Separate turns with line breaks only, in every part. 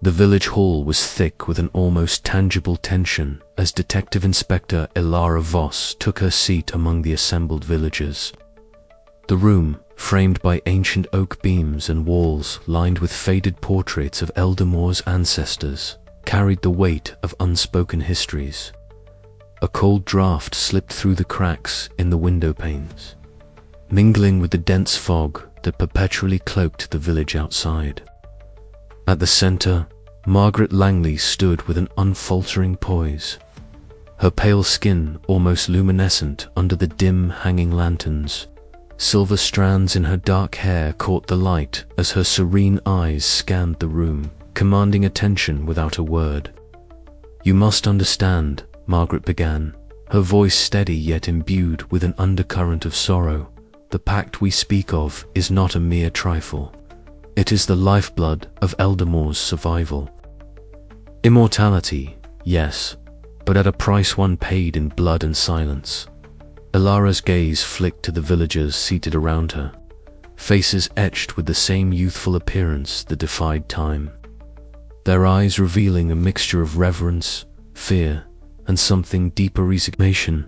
The village hall was thick with an almost tangible tension as Detective Inspector Elara Voss took her seat among the assembled villagers. The room, framed by ancient oak beams and walls lined with faded portraits of Eldermore's ancestors, carried the weight of unspoken histories. A cold draft slipped through the cracks in the window panes, mingling with the dense fog that perpetually cloaked the village outside. At the center, Margaret Langley stood with an unfaltering poise, her pale skin almost luminescent under the dim hanging lanterns. Silver strands in her dark hair caught the light as her serene eyes scanned the room, commanding attention without a word. "You must understand," Margaret began, her voice steady yet imbued with an undercurrent of sorrow. "The pact we speak of is not a mere trifle. It is the lifeblood of Eldermore's survival. Immortality, yes, but at a price one paid in blood and silence." Elara's gaze flicked to the villagers seated around her, faces etched with the same youthful appearance that defied time, their eyes revealing a mixture of reverence, fear, and something deeper resignation.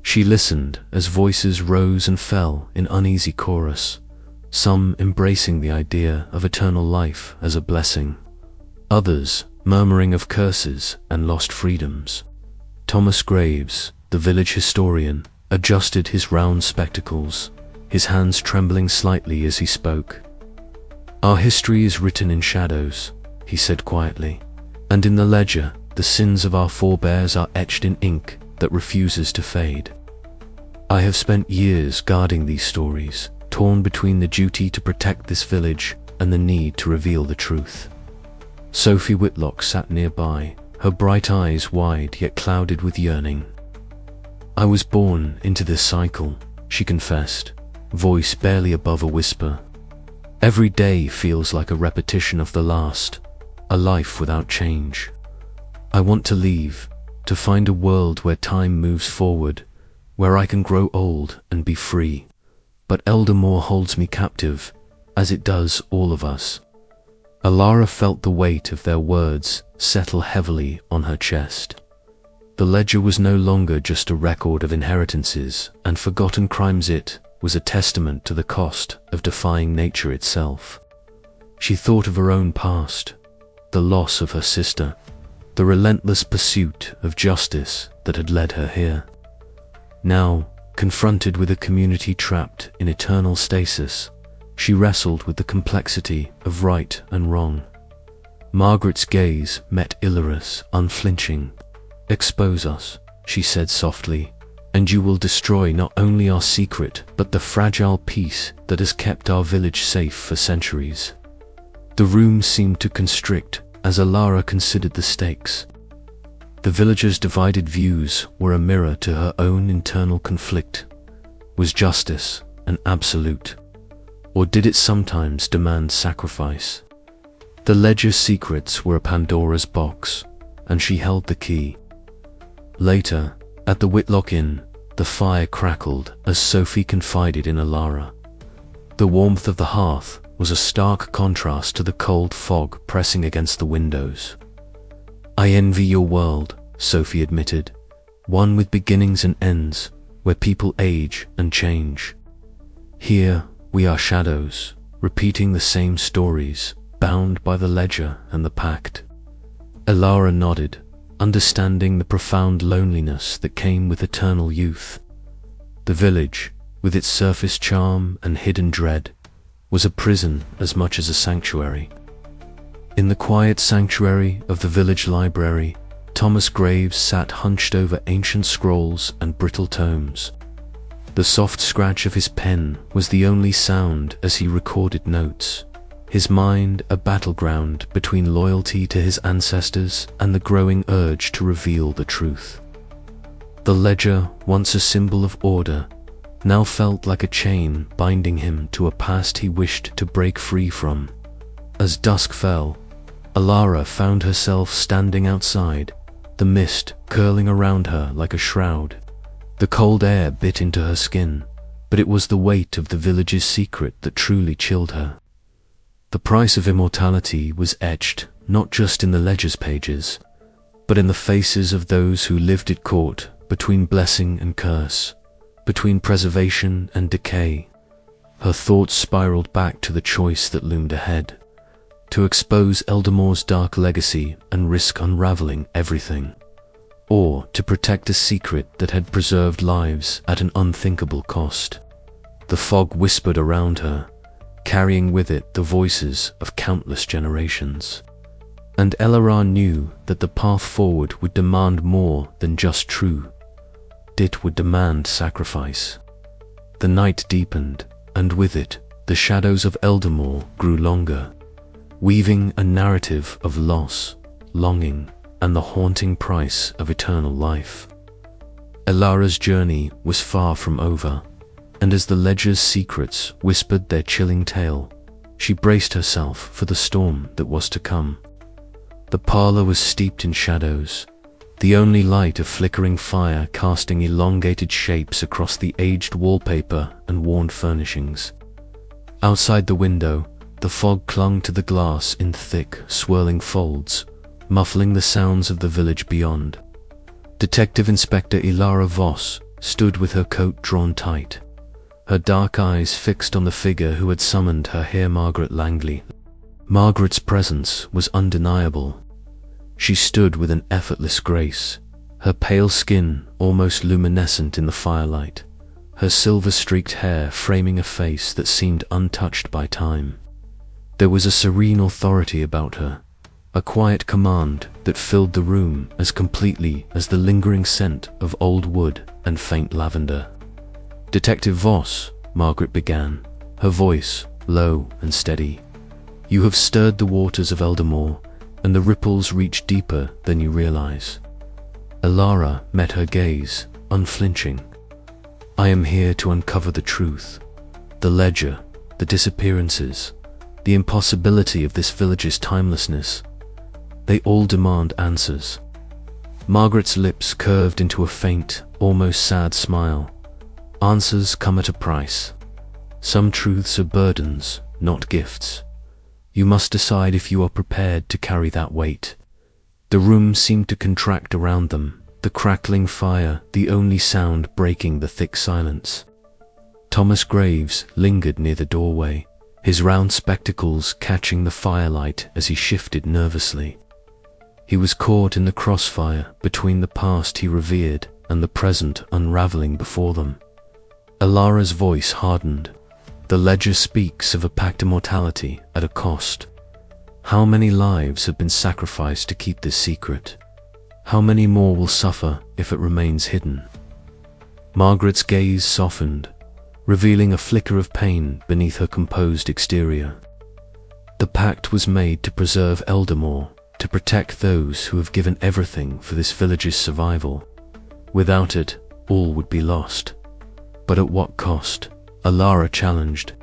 She listened as voices rose and fell in uneasy chorus, some embracing the idea of eternal life as a blessing, others murmuring of curses and lost freedoms. Thomas Graves, the village historian, adjusted his round spectacles, his hands trembling slightly as he spoke. "Our history is written in shadows," he said quietly, "and in the ledger, the sins of our forebears are etched in ink that refuses to fade. I have spent years guarding these stories, torn between the duty to protect this village and the need to reveal the truth." Sophie Whitlock sat nearby, her bright eyes wide yet clouded with yearning. "I was born into this cycle," she confessed, voice barely above a whisper. "Every day feels like a repetition of the last, a life without change. I want to leave, to find a world where time moves forward, where I can grow old and be free. But Eldermore holds me captive, as it does all of us." Elara felt the weight of their words settle heavily on her chest. The ledger was no longer just a record of inheritances and forgotten crimes, it was a testament to the cost of defying nature itself. She thought of her own past, the loss of her sister, the relentless pursuit of justice that had led her here. Now, confronted with a community trapped in eternal stasis, she wrestled with the complexity of right and wrong. Margaret's gaze met Ilara's, unflinching. "Expose us," she said softly, "and you will destroy not only our secret but the fragile peace that has kept our village safe for centuries." The room seemed to constrict as Elara considered the stakes. The villagers' divided views were a mirror to her own internal conflict. Was justice an absolute, or did it sometimes demand sacrifice? The ledger's secrets were a Pandora's box, and she held the key. Later, at the Whitlock Inn, the fire crackled as Sophie confided in Elara. The warmth of the hearth was a stark contrast to the cold fog pressing against the windows. "I envy your world," Sophie admitted, "one with beginnings and ends, where people age and change. Here, we are shadows, repeating the same stories, bound by the ledger and the pact." Elara nodded, understanding the profound loneliness that came with eternal youth. The village, with its surface charm and hidden dread, was a prison as much as a sanctuary. In the quiet sanctuary of the village library, Thomas Graves sat hunched over ancient scrolls and brittle tomes. The soft scratch of his pen was the only sound as he recorded notes, his mind a battleground between loyalty to his ancestors and the growing urge to reveal the truth. The ledger, once a symbol of order, now felt like a chain binding him to a past he wished to break free from. As dusk fell, Elara found herself standing outside, the mist curling around her like a shroud. The cold air bit into her skin, but it was the weight of the village's secret that truly chilled her. The price of immortality was etched not just in the ledger's pages, but in the faces of those who lived it caught between blessing and curse, between preservation and decay. Her thoughts spiraled back to the choice that loomed ahead, to expose Eldamore's dark legacy and risk unraveling everything, or to protect a secret that had preserved lives at an unthinkable cost. The fog whispered around her, carrying with it the voices of countless generations. And Elara knew that the path forward would demand more than just truth. It would demand sacrifice. The night deepened, and with it, the shadows of Eldamore grew longer, weaving a narrative of loss, longing, and the haunting price of eternal life. Elara's journey was far from over, and as the ledger's secrets whispered their chilling tale, she braced herself for the storm that was to come. The parlor was steeped in shadows, the only light a flickering fire casting elongated shapes across the aged wallpaper and worn furnishings. Outside the window, the fog clung to the glass in thick, swirling folds, muffling the sounds of the village beyond. Detective Inspector Elara Voss stood with her coat drawn tight, her dark eyes fixed on the figure who had summoned her here, Margaret Langley. Margaret's presence was undeniable. She stood with an effortless grace, her pale skin almost luminescent in the firelight, her silver-streaked hair framing a face that seemed untouched by time. There was a serene authority about her, a quiet command that filled the room as completely as the lingering scent of old wood and faint lavender. "Detective Voss," Margaret began, her voice low and steady. "You have stirred the waters of Eldamore, and the ripples reach deeper than you realize." Elara met her gaze, unflinching. "I am here to uncover the truth. The ledger, the disappearances, the impossibility of this village's timelessness. They all demand answers." Margaret's lips curved into a faint, almost sad smile. "Answers come at a price. Some truths are burdens, not gifts. You must decide if you are prepared to carry that weight." The room seemed to contract around them, the crackling fire the only sound breaking the thick silence. Thomas Graves lingered near the doorway, his round spectacles catching the firelight as he shifted nervously. He was caught in the crossfire between the past he revered and the present unraveling before them. Elara's voice hardened. "The ledger speaks of a packed immortality at a cost. How many lives have been sacrificed to keep this secret? How many more will suffer if it remains hidden?" Margaret's gaze softened, revealing a flicker of pain beneath her composed exterior. The pact was made to preserve Eldamore, to protect those who have given everything for this village's survival. Without it, all would be lost. But at what cost? Elara challenged.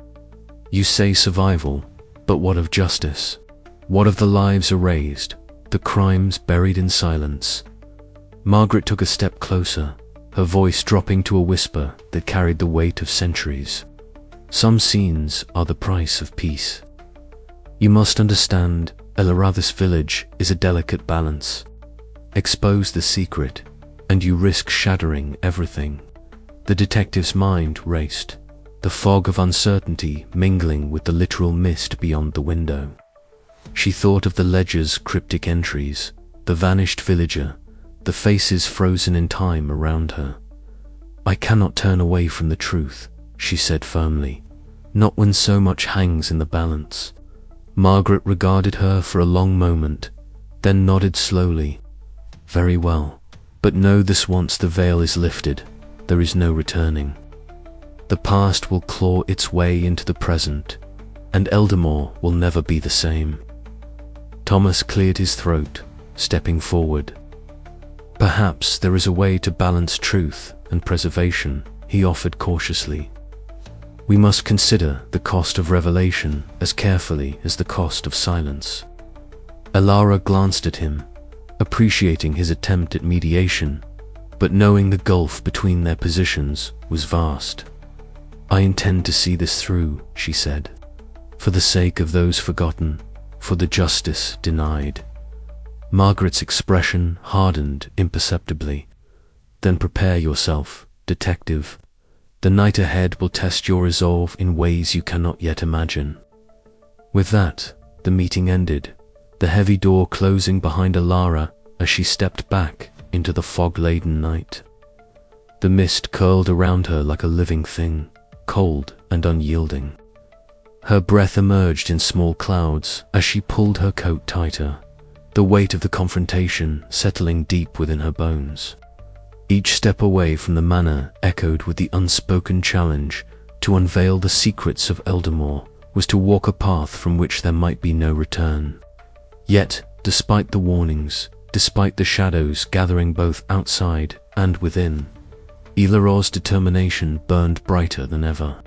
"You say survival, but what of justice? What of the lives erased, the crimes buried in silence?" Margaret took a step closer, her voice dropping to a whisper that carried the weight of centuries. "Some scenes are the price of peace. You must understand, Elara, this village is a delicate balance. Expose the secret, and you risk shattering everything." The detective's mind raced, the fog of uncertainty mingling with the literal mist beyond the window. She thought of the ledger's cryptic entries, the vanished villager, the faces frozen in time around her. "I cannot turn away from the truth," she said firmly, "not when so much hangs in the balance." Margaret regarded her for a long moment, then nodded slowly. "Very well, but know this: once the veil is lifted, there is no returning. The past will claw its way into the present, and Eldamore will never be the same." Thomas cleared his throat, stepping forward. "Perhaps there is a way to balance truth and preservation," he offered cautiously. "We must consider the cost of revelation as carefully as the cost of silence." Elara glanced at him, appreciating his attempt at mediation, but knowing the gulf between their positions was vast. "I intend to see this through," she said. for the sake of those forgotten, for the justice denied. Margaret's expression hardened imperceptibly. Then prepare yourself, detective. The night ahead will test your resolve in ways you cannot yet imagine. With that, the meeting ended, the heavy door closing behind Alara as she stepped back into the fog-laden night. The mist curled around her like a living thing, cold and unyielding. Her breath emerged in small clouds as she pulled her coat tighter, the weight of the confrontation settling deep within her bones. Each step away from the manor echoed with the unspoken challenge to unveil the secrets of Eldamore was to walk a path from which there might be no return. Yet, despite the warnings, despite the shadows gathering both outside and within, Ilaro's determination burned brighter than ever.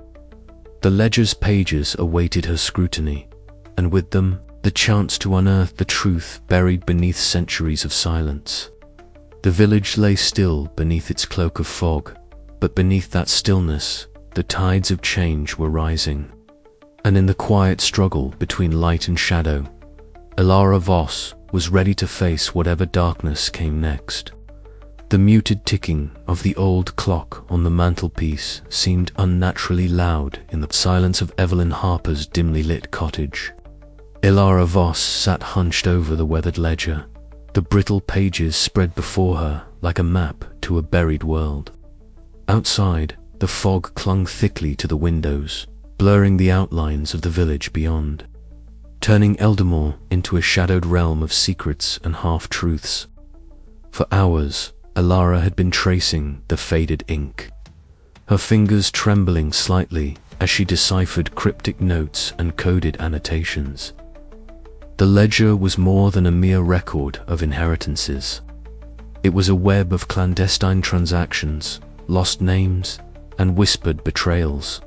The ledger's pages awaited her scrutiny, and with them, the chance to unearth the truth buried beneath centuries of silence. The village lay still beneath its cloak of fog, but beneath that stillness, the tides of change were rising. And in the quiet struggle between light and shadow, Ilara Voss was ready to face whatever darkness came next. The muted ticking of the old clock on the mantelpiece seemed unnaturally loud in the silence of Evelyn Harper's dimly lit cottage. Ilara Voss sat hunched over the weathered ledger, the brittle pages spread before her like a map to a buried world. Outside, the fog clung thickly to the windows, blurring the outlines of the village beyond, turning Eldamore into a shadowed realm of secrets and half-truths. For hours, Alara had been tracing the faded ink, her fingers trembling slightly as she deciphered cryptic notes and coded annotations. The ledger was more than a mere record of inheritances. It was a web of clandestine transactions, lost names, and whispered betrayals.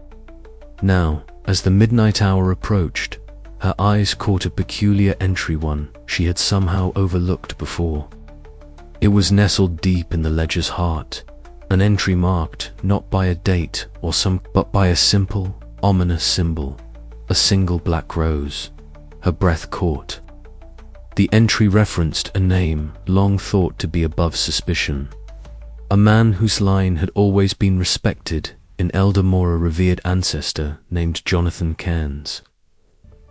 Now, as the midnight hour approached, her eyes caught a peculiar entry, one she had somehow overlooked before. It was nestled deep in the ledger's heart, an entry marked not by a date but by a simple, ominous symbol, a single black rose. Her breath caught. The entry referenced a name long thought to be above suspicion, a man whose line had always been respected in Eldamore, a revered ancestor named Jonathan Cairns.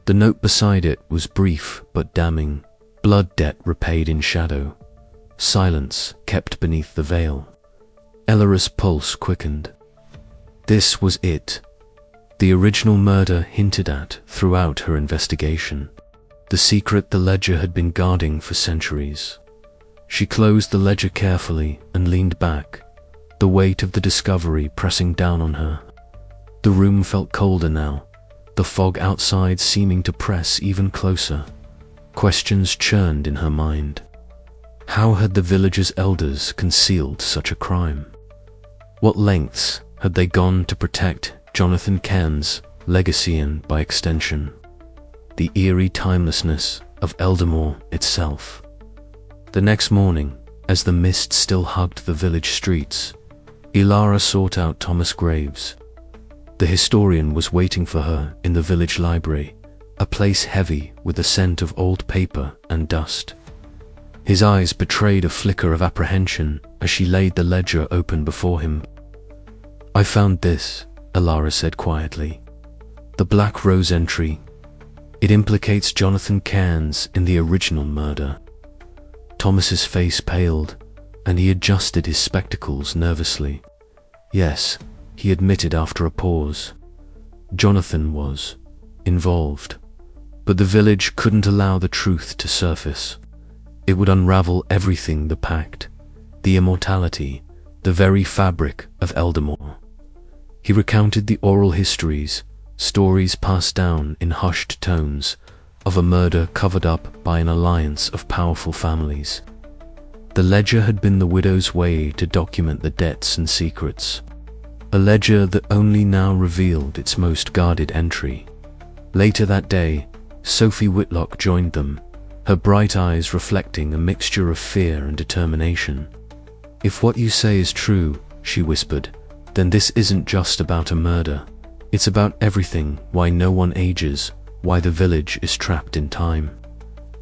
The note beside it was brief but damning: blood debt repaid in shadow, silence kept beneath the veil. Elara's pulse quickened. This was it. The original murder hinted at throughout her investigation. The secret the ledger had been guarding for centuries. She closed the ledger carefully and leaned back, the weight of the discovery pressing down on her. The room felt colder now, the fog outside seeming to press even closer. Questions churned in her mind. How had the village's elders concealed such a crime? What lengths had they gone to protect Jonathan Cairns' legacy and, by extension, the eerie timelessness of Eldamore itself? The next morning, as the mist still hugged the village streets, Ilara sought out Thomas Graves. The historian was waiting for her in the village library, a place heavy with the scent of old paper and dust. His eyes betrayed a flicker of apprehension as she laid the ledger open before him. "I found this," Ilara said quietly. "The Black Rose entry. It implicates Jonathan Cairns in the original murder." Thomas's face paled, and he adjusted his spectacles nervously. Yes, he admitted after a pause. Jonathan was involved, but the village couldn't allow the truth to surface. It would unravel everything: the pact, the immortality, the very fabric of Eldamore. He recounted the oral histories, stories passed down in hushed tones, of a murder covered up by an alliance of powerful families. The ledger had been the widow's way to document the debts and secrets, a ledger that only now revealed its most guarded entry. Later that day, Sophie Whitlock joined them, her bright eyes reflecting a mixture of fear and determination. "If what you say is true," she whispered, "then this isn't just about a murder. It's about everything: why no one ages, why the village is trapped in time.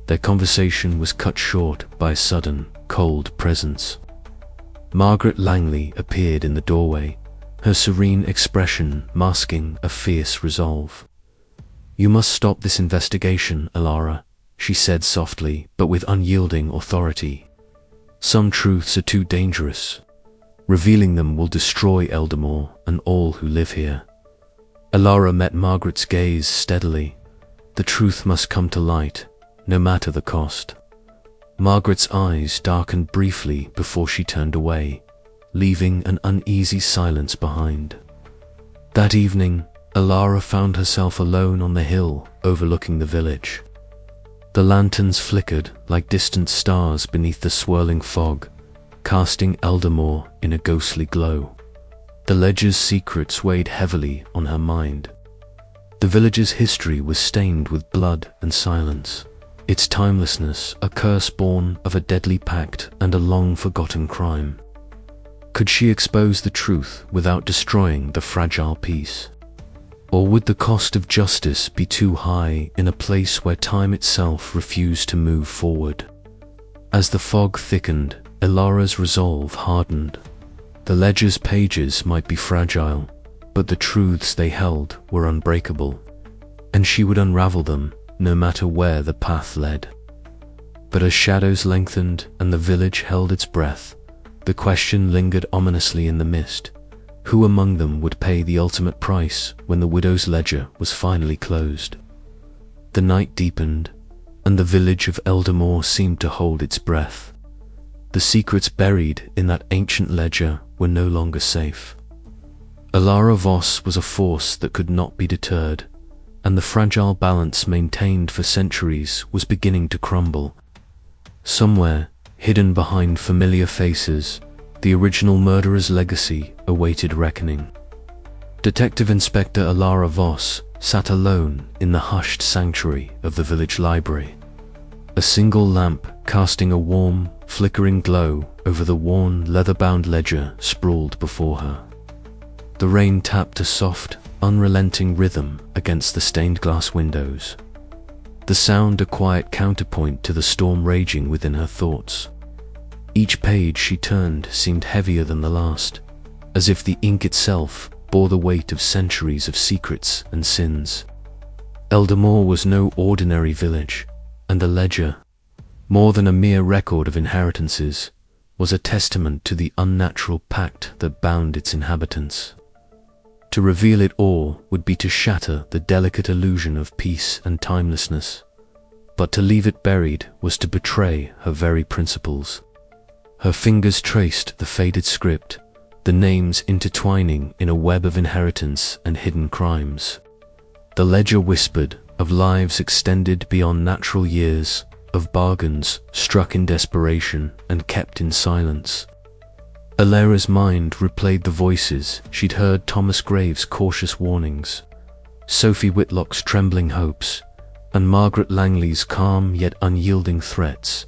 Their conversation was cut short by a sudden, cold presence. Margaret Langley appeared in the doorway, her serene expression masking a fierce resolve. "You must stop this investigation, Alara," she said softly but with unyielding authority. "Some truths are too dangerous. Revealing them will destroy Eldamore and all who live here." Alara met Margaret's gaze steadily. The truth must come to light, no matter the cost. Margaret's eyes darkened briefly before she turned away, leaving an uneasy silence behind. That evening, Alara found herself alone on the hill overlooking the village. The lanterns flickered like distant stars beneath the swirling fog, casting Eldamore in a ghostly glow. The ledger's secrets weighed heavily on her mind. The village's history was stained with blood and silence, its timelessness a curse born of a deadly pact and a long-forgotten crime. Could she expose the truth without destroying the fragile peace? Or would the cost of justice be too high in a place where time itself refused to move forward? As the fog thickened, Alara's resolve hardened. The ledger's pages might be fragile, but the truths they held were unbreakable, and she would unravel them no matter where the path led. But as shadows lengthened and the village held its breath, the question lingered ominously in the mist. Who among them would pay the ultimate price when the widow's ledger was finally closed? The night deepened, and the village of Eldamore seemed to hold its breath. The secrets buried in that ancient ledger were no longer safe. Alara Voss was a force that could not be deterred, and the fragile balance maintained for centuries was beginning to crumble. Somewhere, hidden behind familiar faces, the original murderer's legacy awaited reckoning. Detective Inspector Alara Voss sat alone in the hushed sanctuary of the village library. A single lamp casting a warm, flickering glow over the worn, leather-bound ledger sprawled before her. The rain tapped a soft, unrelenting rhythm against the stained glass windows. The sound a quiet counterpoint to the storm raging within her thoughts. Each page she turned seemed heavier than the last, as if the ink itself bore the weight of centuries of secrets and sins. Eldamore was no ordinary village, and the ledger, more than a mere record of inheritances, was a testament to the unnatural pact that bound its inhabitants. To reveal it all would be to shatter the delicate illusion of peace and timelessness, but to leave it buried was to betray her very principles. Her fingers traced the faded script, the names intertwining in a web of inheritance and hidden crimes. The ledger whispered of lives extended beyond natural years, of bargains struck in desperation and kept in silence. Alara's mind replayed the voices she'd heard: Thomas Graves' cautious warnings, Sophie Whitlock's trembling hopes, and Margaret Langley's calm yet unyielding threats.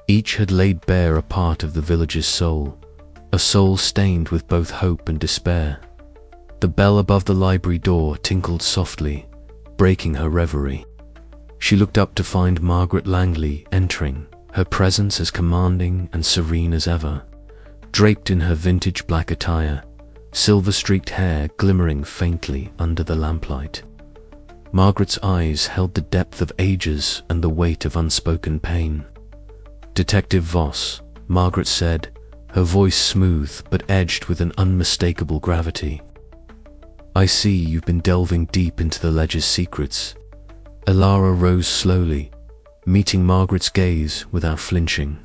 Each had laid bare a part of the village's soul, a soul stained with both hope and despair. The bell above the library door tinkled softly, breaking her reverie. She looked up to find Margaret Langley entering, her presence as commanding and serene as ever. Draped in her vintage black attire, silver-streaked hair glimmering faintly under the lamplight. Margaret's eyes held the depth of ages and the weight of unspoken pain. "Detective Voss," Margaret said, her voice smooth but edged with an unmistakable gravity. "I see you've been delving deep into the ledger's secrets." Alara rose slowly, meeting Margaret's gaze without flinching.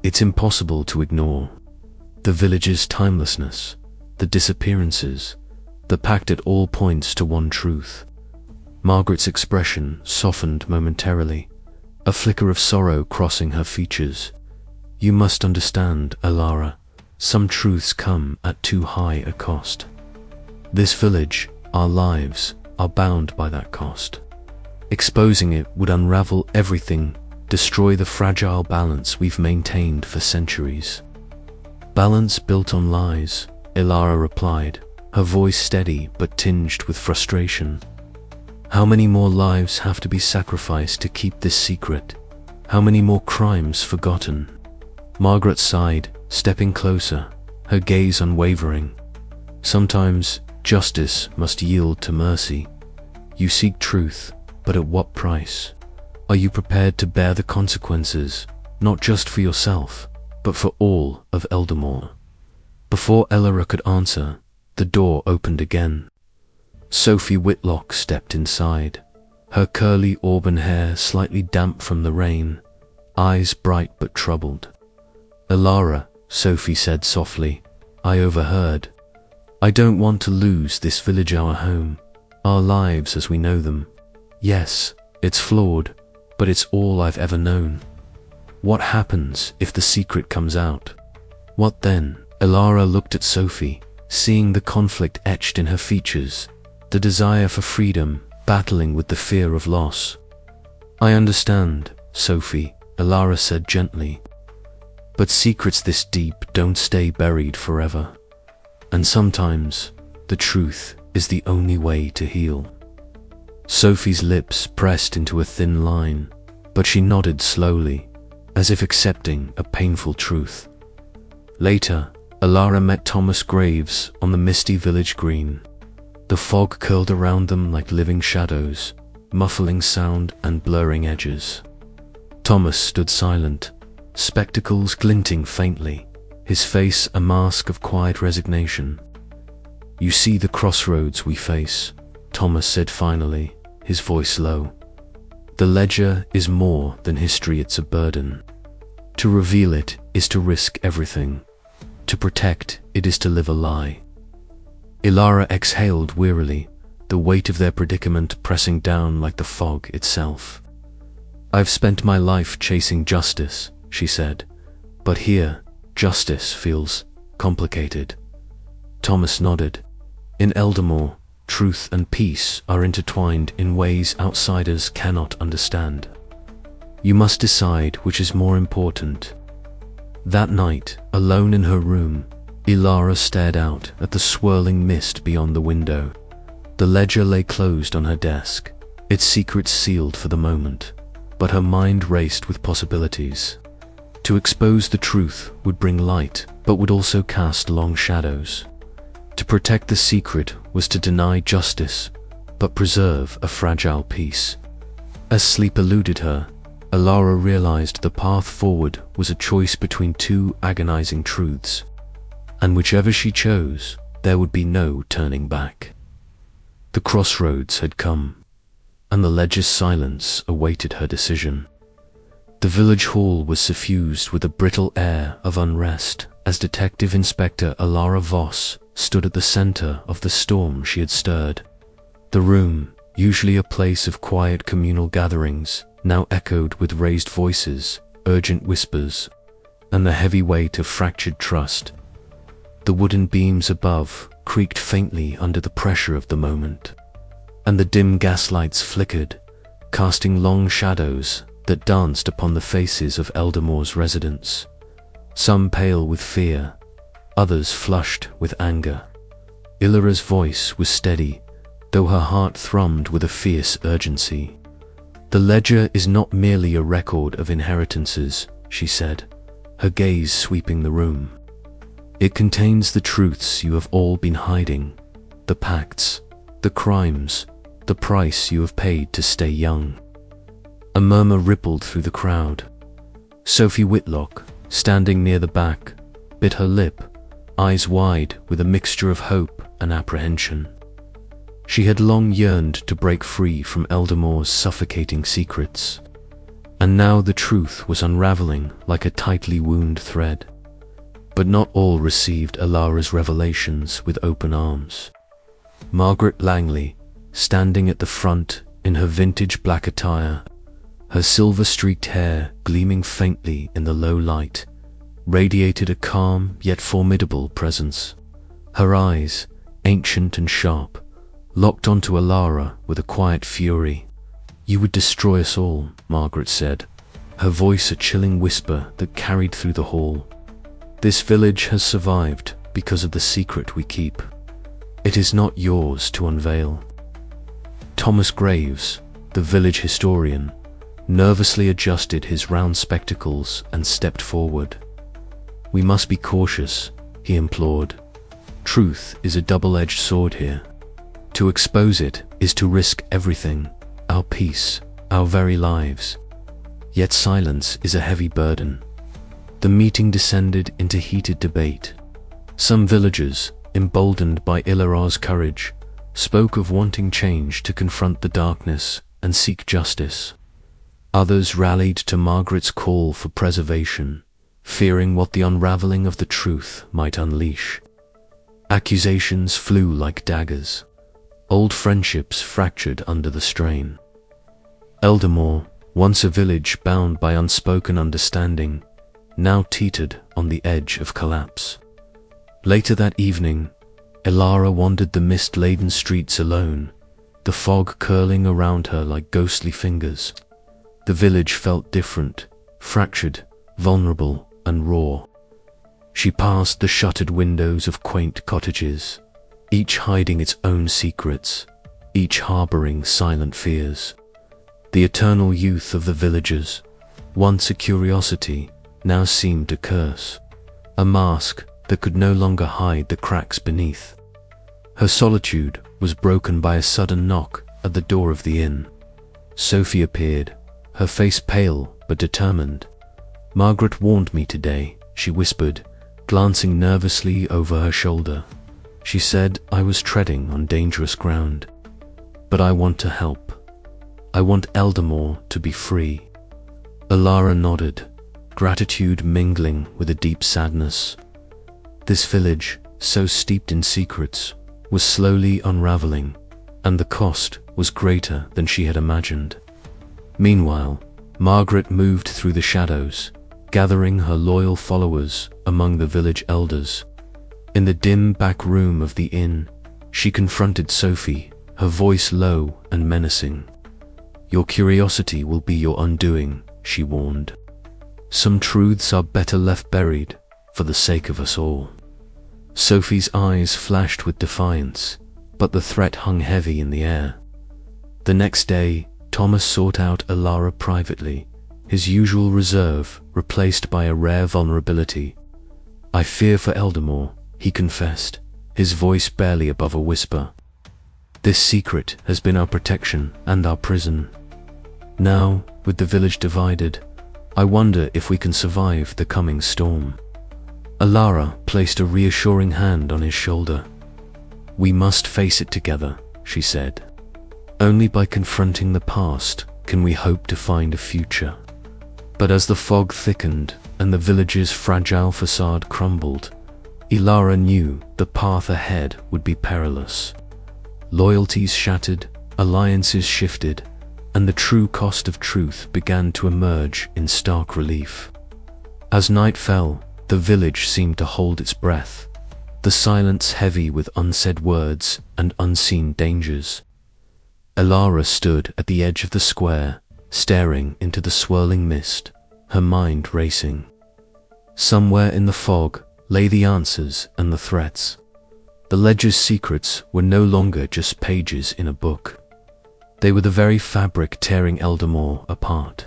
"It's impossible to ignore. The village's timelessness, the disappearances, the pact at all points to one truth." Margaret's expression softened momentarily, a flicker of sorrow crossing her features. "You must understand, Alara, some truths come at too high a cost. This village, our lives, are bound by that cost. Exposing it would unravel everything, destroy the fragile balance we've maintained for centuries." "Balance built on lies," Alara replied, her voice steady but tinged with frustration. How many more lives have to be sacrificed to keep this secret? How many more crimes forgotten? Margaret sighed, stepping closer, her gaze unwavering. Sometimes justice must yield to mercy. You seek truth, but at what price? Are you prepared to bear the consequences, not just for yourself, but for all of Eldamore? Before Elora could answer, the door opened again. Sophie Whitlock stepped inside, her curly auburn hair slightly damp from the rain, eyes bright but troubled. "Elara," Sophie said softly, "I overheard. I don't want to lose this village, our home, our lives as we know them. Yes, it's flawed, but it's all I've ever known. What happens if the secret comes out? What then?" Elara looked at Sophie, seeing the conflict etched in her features, the desire for freedom battling with the fear of loss. "I understand, Sophie," Elara said gently. "But secrets this deep don't stay buried forever. And sometimes, the truth is the only way to heal." Sophie's lips pressed into a thin line, but she nodded slowly, as if accepting a painful truth. Later, Elara met Thomas Graves on the misty village green. The fog curled around them like living shadows, muffling sound and blurring edges. Thomas stood silent, spectacles glinting faintly, his face a mask of quiet resignation. "You see the crossroads we face," Thomas said finally, his voice low. "The ledger is more than history, it's a burden. To reveal it is to risk everything. To protect it is to live a lie." Elara exhaled wearily, the weight of their predicament pressing down like the fog itself. "I've spent my life chasing justice," she said, "but here, justice feels complicated." Thomas nodded. "In Eldamore, truth and peace are intertwined in ways outsiders cannot understand. You must decide which is more important." That night, alone in her room, Elara stared out at the swirling mist beyond the window. The ledger lay closed on her desk, its secrets sealed for the moment, but her mind raced with possibilities. To expose the truth would bring light, but would also cast long shadows. To protect the secret was to deny justice, but preserve a fragile peace. As sleep eluded her, Elara realized the path forward was a choice between two agonizing truths, and whichever she chose, there would be no turning back. The crossroads had come, and the ledger's silence awaited her decision. The village hall was suffused with a brittle air of unrest as Detective Inspector Elara Voss stood at the center of the storm she had stirred. The room, usually a place of quiet communal gatherings, now echoed with raised voices, urgent whispers, and the heavy weight of fractured trust. The wooden beams above creaked faintly under the pressure of the moment, and the dim gaslights flickered, casting long shadows that danced upon the faces of Eldamore's residents, some pale with fear, others flushed with anger. Elara's voice was steady, though her heart thrummed with a fierce urgency. "The ledger is not merely a record of inheritances," she said, her gaze sweeping the room. "It contains the truths you have all been hiding, the pacts, the crimes, the price you have paid to stay young." A murmur rippled through the crowd. Sophie Whitlock, standing near the back, bit her lip, eyes wide with a mixture of hope and apprehension. She had long yearned to break free from Eldamore's suffocating secrets, and now the truth was unraveling like a tightly wound thread. But not all received Elara's revelations with open arms. Margaret Langley, standing at the front in her vintage black attire, her silver-streaked hair gleaming faintly in the low light, radiated a calm yet formidable presence. Her eyes, ancient and sharp, locked onto Elara with a quiet fury. "You would destroy us all," Margaret said, her voice a chilling whisper that carried through the hall. "This village has survived because of the secret we keep. It is not yours to unveil." Thomas Graves, the village historian, nervously adjusted his round spectacles and stepped forward. "We must be cautious," he implored. "Truth is a double-edged sword here. To expose it is to risk everything, our peace, our very lives. Yet silence is a heavy burden." The meeting descended into heated debate. Some villagers, emboldened by Ilara's courage, spoke of wanting change to confront the darkness and seek justice. Others rallied to Margaret's call for preservation, fearing what the unraveling of the truth might unleash. Accusations flew like daggers. Old friendships fractured under the strain. Eldamore, once a village bound by unspoken understanding, now teetered on the edge of collapse. Later that evening, Ilara wandered the mist-laden streets alone, the fog curling around her like ghostly fingers. The village felt different, fractured, vulnerable, and raw. She passed the shuttered windows of quaint cottages, each hiding its own secrets, each harboring silent fears. The eternal youth of the villagers, once a curiosity, now seemed a curse, a mask that could no longer hide the cracks beneath. Her solitude was broken by a sudden knock at the door of the inn. Sophie appeared, her face pale but determined. "Margaret warned me today," she whispered, glancing nervously over her shoulder. "She said I was treading on dangerous ground. But I want to help. I want Eldamore to be free." Ilara nodded, gratitude mingling with a deep sadness. This village, so steeped in secrets, was slowly unraveling, and the cost was greater than she had imagined. Meanwhile, Margaret moved through the shadows, gathering her loyal followers among the village elders. In the dim back room of the inn, she confronted Sophie, her voice low and menacing. "Your curiosity will be your undoing," she warned. "Some truths are better left buried, for the sake of us all." Sophie's eyes flashed with defiance, but the threat hung heavy in the air. The next day, Thomas sought out Ilara privately, his usual reserve replaced by a rare vulnerability. "I fear for Eldamore," he confessed, his voice barely above a whisper. "This secret has been our protection and our prison. Now, with the village divided, I wonder if we can survive the coming storm." Ilara placed a reassuring hand on his shoulder. "We must face it together," she said. "Only by confronting the past can we hope to find a future." But as the fog thickened and the village's fragile facade crumbled, Ilara knew the path ahead would be perilous. Loyalties shattered, alliances shifted, and the true cost of truth began to emerge in stark relief. As night fell, the village seemed to hold its breath, the silence heavy with unsaid words and unseen dangers. Ilara stood at the edge of the square, staring into the swirling mist, her mind racing. Somewhere in the fog lay the answers and the threats. The ledger's secrets were no longer just pages in a book. They were the very fabric tearing Eldamore apart.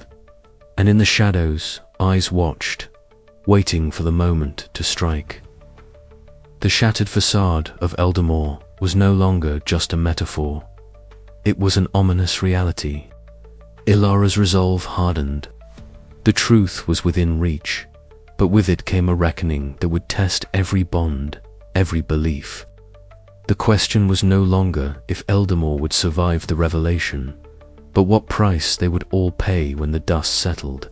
And in the shadows, eyes watched, waiting for the moment to strike. The shattered facade of Eldamore was no longer just a metaphor. It was an ominous reality. Ilara's resolve hardened. The truth was within reach, but with it came a reckoning that would test every bond, every belief. The question was no longer if Eldamore would survive the revelation, but what price they would all pay when the dust settled.